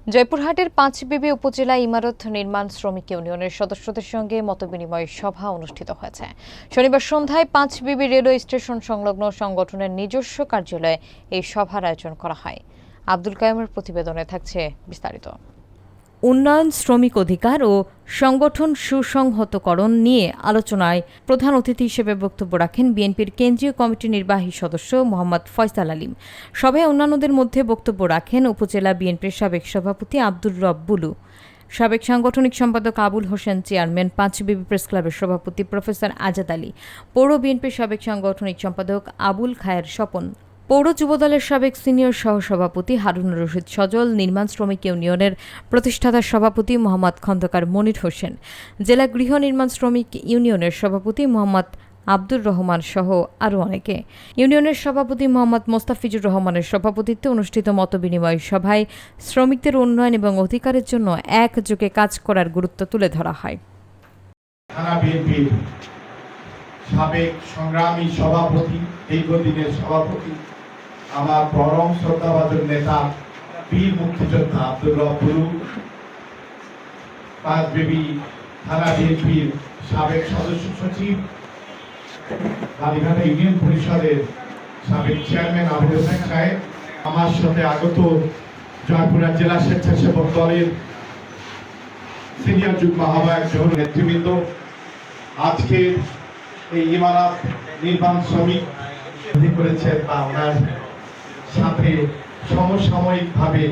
জয়পুরহাটের পাঁচবিবি উপজেলা ইমারত নির্মাণ শ্রমিক ইউনিয়নের সদস্যদের সঙ্গে মতবিনিময় সভা অনুষ্ঠিত হয়েছে। শনিবার সন্ধ্যায় পাঁচবিবি রেলওয়ে স্টেশন সংলগ্ন সংগঠনের নিজস্ব কার্যালয়ে এই সভার আয়োজন করা হয়। আব্দুল কাইমের প্রতিবেদনে থাকছে বিস্তারিত। উন্নয়ন, শ্রমিক অধিকার ও সংগঠন সুসংহতকরণ নিয়ে আলোচনায় প্রধান অতিথি হিসেবে বক্তব্য রাখেন বিএনপির কেন্দ্রীয় কমিটির নির্বাহী সদস্য মোহাম্মদ ফয়সাল আলীম। সভায় অন্যান্যদের মধ্যে বক্তব্য রাখেন উপজেলা বিএনপির সাবেক সভাপতি আব্দুর রব বুলু, সাবেক সাংগঠনিক সম্পাদক আবুল হোসেন চেয়ারম্যান, পাঁচবিবি প্রেস ক্লাবের সভাপতি প্রফেসর আজাদ আলী, পৌর বিএনপির সাবেক সাংগঠনিক সম্পাদক আবুল খায়ের স্বপন, পৌর যুবদলের সাবেক সিনিয়র সহসভাপতি হারুনুর রশিদ সজল, নির্মাণ শ্রমিক ইউনিয়নের প্রতিষ্ঠাতা সভাপতি মোহাম্মদ খন্দকার মনির হোসেন, জেলা গৃহ নির্মাণ শ্রমিক ইউনিয়নের সভাপতি মোহাম্মদ আব্দুর রহমান সহ আরও অনেকে। ইউনিয়নের সভাপতি মোহাম্মদ মোস্তাফিজুর রহমানের সভাপতিত্বে অনুষ্ঠিত মতবিনিময় সভায় শ্রমিকদের উন্নয়ন এবং অধিকারের জন্য একযোগে কাজ করার গুরুত্ব তুলে ধরা হয়। থানা বিএনপির সাবেক সংগ্রামী সভাপতি, দীর্ঘদিনের সভাপতি, আমার পরম শ্রদ্ধাভাজন নেতা বীর মুক্তিযোদ্ধা আব্দুর রব বুলু, পাঁচবিবি থানা বিএনপির সাবেক সদস্য সচিব, কালীঘাটা ইউনিয়ন পরিষদের সাবেক চেয়ারম্যান আবুল হোসেন সাহেব, আমার সাথে আগত জয়পুরহাট জেলা স্বেচ্ছাসেবক দলের সিনিয়র যুগ্ম আহ্বায়ক সহ নেতৃবৃন্দ, আজকে এই ইমারত নির্মাণ শ্রমিক করেছেন বা ওনার সাথে সমসাময়িকভাবে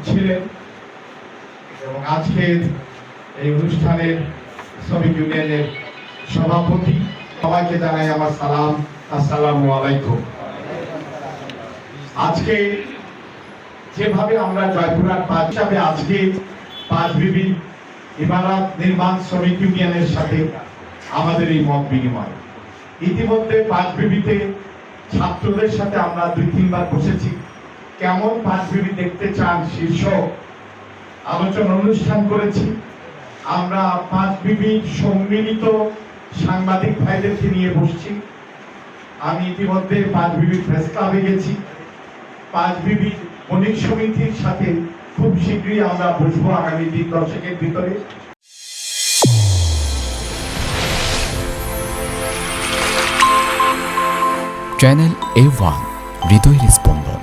ছিলেন এবং আজকের এই অনুষ্ঠানের শ্রমিক ইউনিয়নের সভাপতি, সবাইকে জানাই আমার সালাম, আসসালামু আলাইকুম। আজকে যেভাবে আমরা জয়পুরহাট হিসাবে আজকে পাঁচবিবি ইমারত নির্মাণ শ্রমিক ইউনিয়নের সাথে আমাদের এই মত বিনিময়, ইতিমধ্যে পাঁচবিবিতে ছাত্রদের সাথে আমরা 2-3 বার বসেছি। কেমন পাঁচবিবি দেখতে চান শীর্ষক আলোচনা অনুষ্ঠান করেছি। আমরা পাঁচবিবির সম্মিলিত সাংবাদিক ভাইদেরকে নিয়ে বসছি। আমি ইতিমধ্যে পাঁচবিবির প্রেস ক্লাবে গেছি। পাঁচবিবি বণিক সমিতির সাথে খুব শীঘ্রই আমরা বসবো আগামী 3-10 ভিতরে। চ্যানেল A1 হৃদয়ের স্পন্দন।